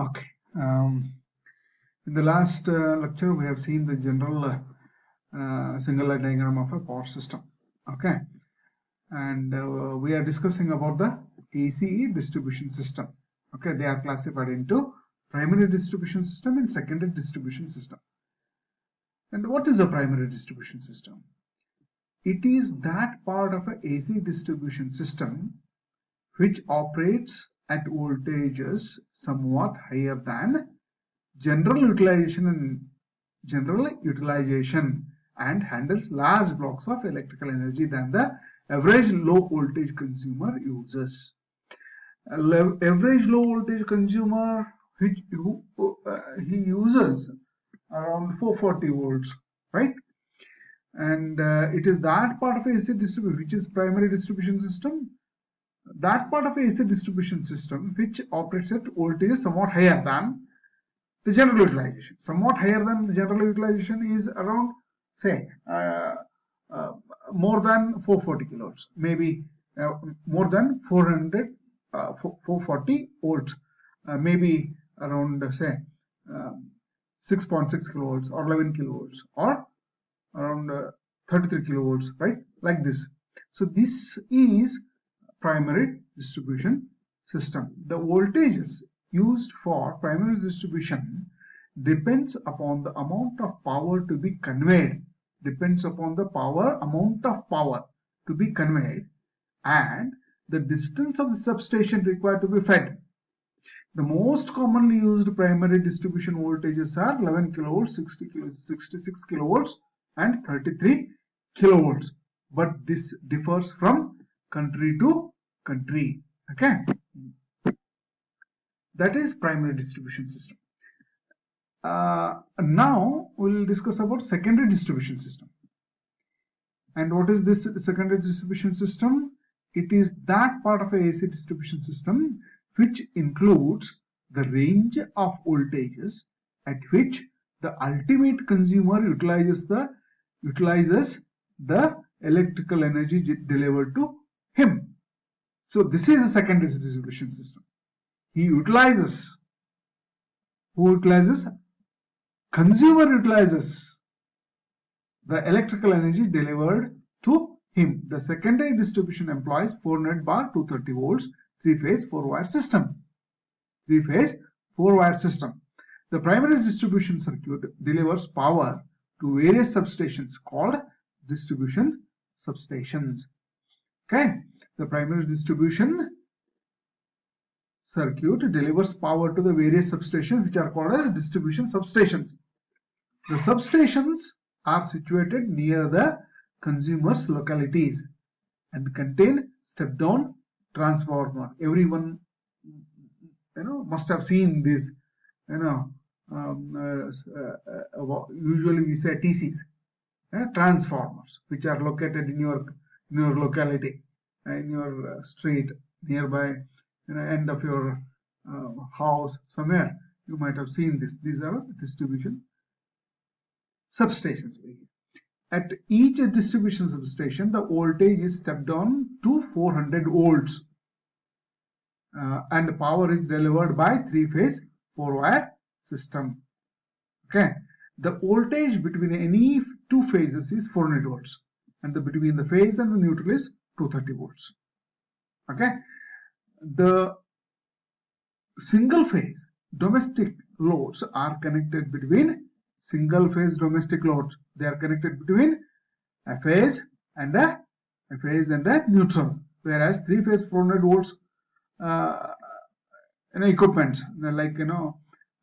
Okay. In the last lecture, we have seen the general single line diagram of a power system. Okay. And we are discussing about the ACE distribution system. Okay. They are classified into primary distribution system and secondary distribution system. And what is a primary distribution system? It is that part of an AC distribution system which operates at voltages somewhat higher than general utilization and handles large blocks of electrical energy than the average low voltage consumer uses. Average low voltage consumer he uses around 440 volts, right? And it is that part of AC distribution which is primary distribution system. That part of AC distribution system which operates at voltages somewhat higher than the general utilization. Somewhat higher than the general utilization is around, say, more than 440 kilovolts, maybe more than 440 volts, maybe around, say, 6.6 kilovolts or 11 kilovolts or around 33 kilovolts, right? Like this. So this is primary distribution system. The voltages used for primary distribution depends upon the amount of power to be conveyed, amount of power to be conveyed, and the distance of the substation required to be fed. The most commonly used primary distribution voltages are 11 kilovolts, 66 kilovolts, and 33 kilovolts. But this differs from country to country. Okay. That is primary distribution system. Now we'll discuss about secondary distribution system. And what is this secondary distribution system? It is that part of a AC distribution system which includes the range of voltages at which the ultimate consumer utilizes the electrical energy delivered to him. So this is a secondary distribution system. Consumer utilizes the electrical energy delivered to him. The secondary distribution employs 400 bar 230 volts 3-phase 4-wire system. The primary distribution circuit delivers power to various substations called distribution substations. Okay, the primary distribution circuit delivers power to the various substations which are called as distribution substations. The substations are situated near the consumer's localities and contain step-down transformer. Everyone must have seen this. Usually we say TCs, transformers, which are located in your locality, in your street, nearby, end of your house, somewhere. You might have seen this. These are distribution substations. At each distribution substation, the voltage is stepped down to 400 volts and power is delivered by 3-phase 4-wire system. Okay, the voltage between any two phases is 400 volts and between the phase and the neutral is 230 volts. Okay, the single phase domestic loads are connected between they are connected between a phase and a neutral, whereas 3-phase 400 volts equipment like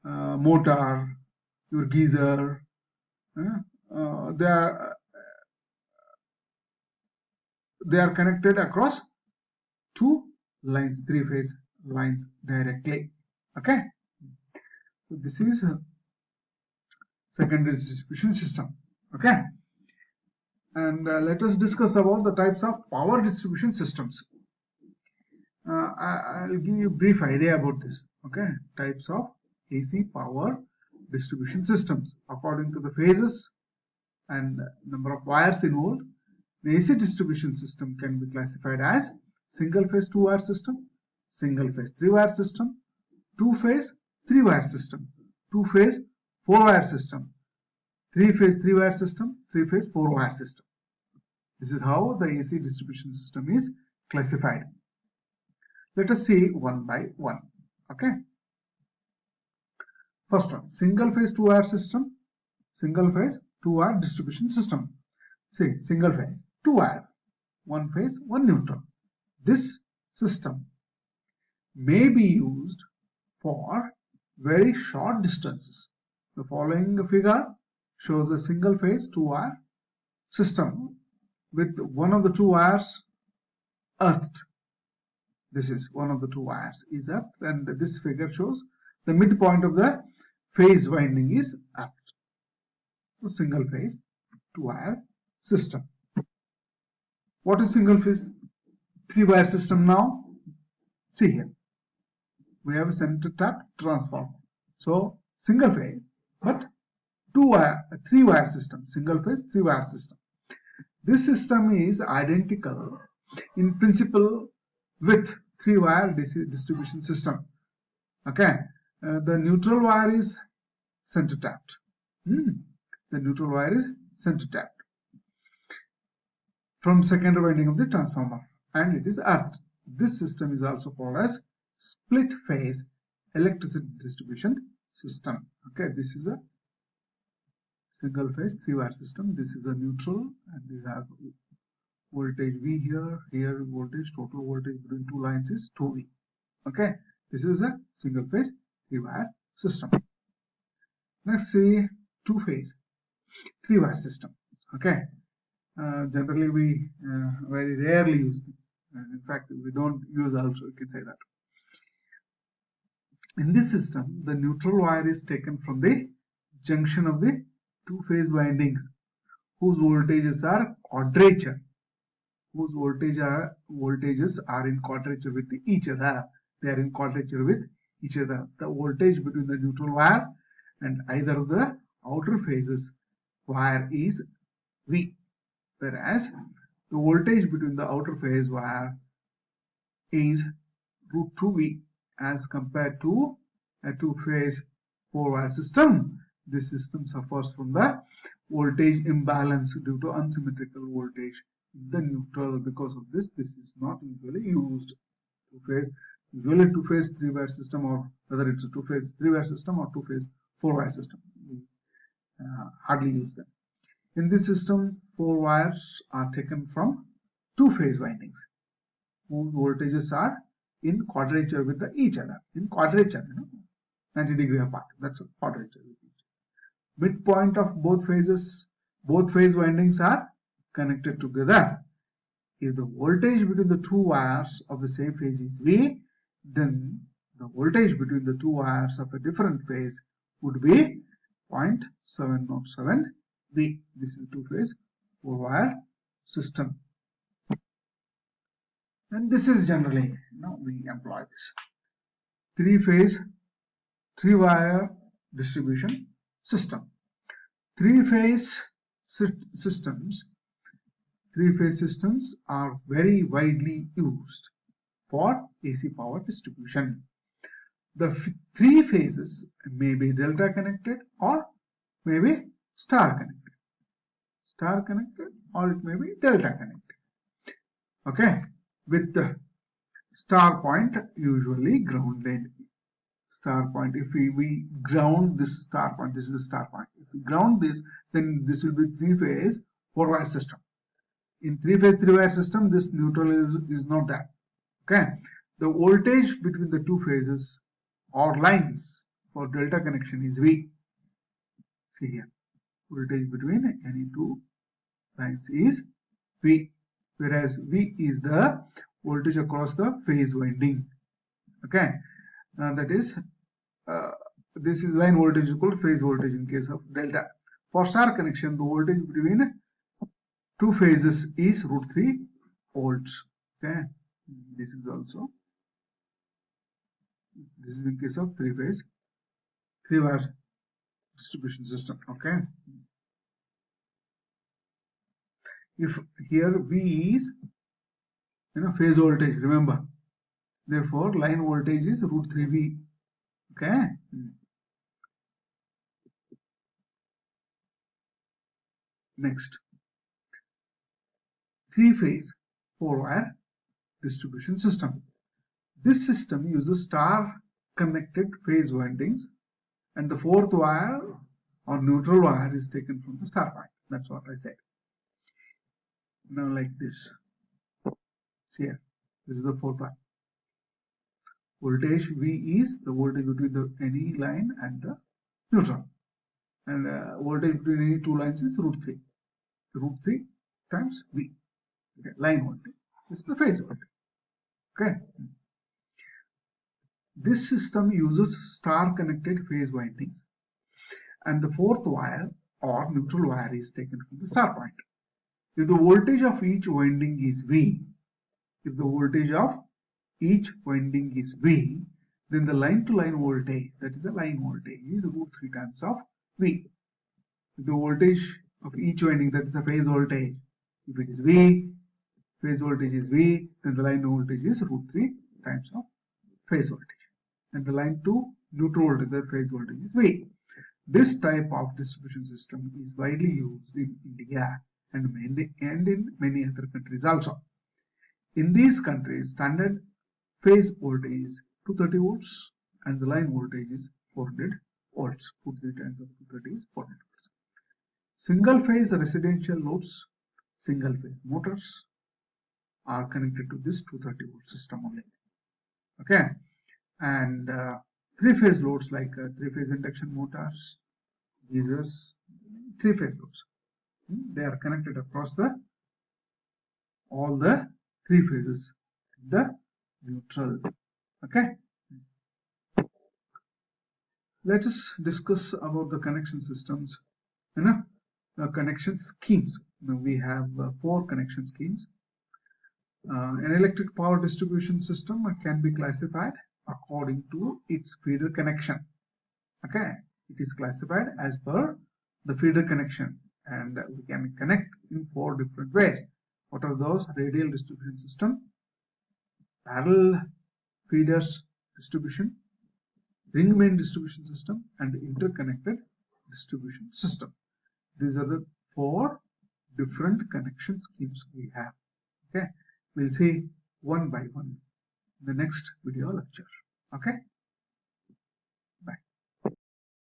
motor, your geyser, they are connected across two lines, 3-phase lines directly. Okay, so this is a secondary distribution system. Okay, and let us discuss about the types of power distribution systems. I'll give you a brief idea about this. Okay, types of AC power distribution systems according to the phases and number of wires involved. The AC distribution system can be classified as single phase 2-wire system, single phase 3-wire system, 2-phase 3-wire system, 2-phase 4-wire system, 3-phase 3-wire system, 3-phase 4-wire system. This is how the AC distribution system is classified. Let us see one by one. Okay. First one, single phase 2-wire system, single phase 2-wire distribution system. See, single phase 2-wire, 1 phase 1 neutral. This system may be used for very short distances. The following figure shows a single phase 2-wire system with one of the 2 wires earthed. This is one of the 2 wires is earthed, and this figure shows the midpoint of the phase winding is earthed. So single phase 2-wire system. What is single phase 3-wire system now? See here, we have a center tap transformer. So single phase, but 3-wire system, single phase 3-wire system. This system is identical in principle with 3-wire DC distribution system. Okay, the neutral wire is center tapped. The neutral wire is center tapped from secondary winding of the transformer, and it is earthed. This system is also called as split phase electricity distribution system. Okay, this is a single phase 3-wire system. This is a neutral, and we have voltage V here. Here voltage, total voltage between 2 lines is 2V. Okay, this is a single phase 3-wire system. Next, see 2-phase 3-wire system. Okay, generally we very rarely use them. In fact, we don't use also, you can say that. In this system, the neutral wire is taken from the junction of the 2-phase windings whose voltages are quadrature, whose voltages are in quadrature with each other. They are in quadrature with each other. The voltage between the neutral wire and either of the outer phases wire is V, whereas the voltage between the outer phase wire is root 2V as compared to a 2-phase 4-wire system. This system suffers from the voltage imbalance due to unsymmetrical voltage in the neutral. Because of this, this is not usually used. Usually 2-phase 3-wire system, or whether it's a 2-phase 3-wire system or 2-phase 4-wire system, we hardly use them. In this system, 4 wires are taken from 2-phase windings whose voltages are in quadrature with each other. In quadrature, 90 degree apart. That's a quadrature with each other. Midpoint of both phase windings are connected together. If the voltage between the 2 wires of the same phase is V, then the voltage between the 2 wires of a different phase would be 0.707 V. This is 2-phase 4-wire system. And this is generally, we employ this 3-phase 3-wire distribution system. 3-phase systems are very widely used for AC power distribution. The 3 phases may be delta connected or may be star connected, or it may be delta connected. Okay, with the star point usually grounded. Star point, if we ground this star point, this is the star point. If we ground this, then this will be 3-phase 4-wire system. In 3-phase 3-wire system, this neutral is not there. Okay, the voltage between the 2 phases or lines for delta connection is V. See here, voltage between any 2 lines is V, whereas V is the voltage across the phase winding. Okay, that is this is line voltage equal to phase voltage in case of delta. For star connection, the voltage between 2 phases is root 3 volts. Okay, this is in case of 3-phase 3-wire distribution system. Okay, if here V is phase voltage, remember, therefore line voltage is root 3V. Okay. Next, three-phase four-wire distribution system. This system uses star-connected phase windings, and the fourth wire or neutral wire is taken from the star point. That's what I said. Now, like this. See here, this is the fourth wire. Voltage V is the voltage between any line and the neutral, and voltage between any two lines is √3. √3 times V. Okay, line voltage. This is the phase voltage. Okay. This system uses star-connected phase windings, and the fourth wire or neutral wire is taken from the star point. If the voltage of each winding is V, then the line-to-line voltage, that is the line voltage, is √3 times of V. If the voltage of each winding, that is the phase voltage, if it is V, phase voltage is V, then the line voltage is √3 times of phase voltage. And the line to neutral voltage, the phase voltage is V. This type of distribution system is widely used in India and in many other countries also. In these countries, standard phase voltage is 230 volts and the line voltage is 400 volts. 230 times of 230 is 400 volts. Single phase residential loads, single phase motors are connected to this 230 volt system only. Okay. And three-phase loads like three-phase induction motors, geysers, three-phase loads, they are connected across all the three phases, the neutral. Okay. Let us discuss about the connection systems, the connection schemes. Now we have 4 connection schemes. An electric power distribution system can be classified according to its feeder connection. Okay, it is classified as per the feeder connection, and we can connect in 4 different ways. What are those? Radial distribution system, parallel feeders distribution, ring main distribution system, and interconnected distribution system. These are the 4 different connection schemes we have. Okay, we'll see one by one in the next video lecture. Okay.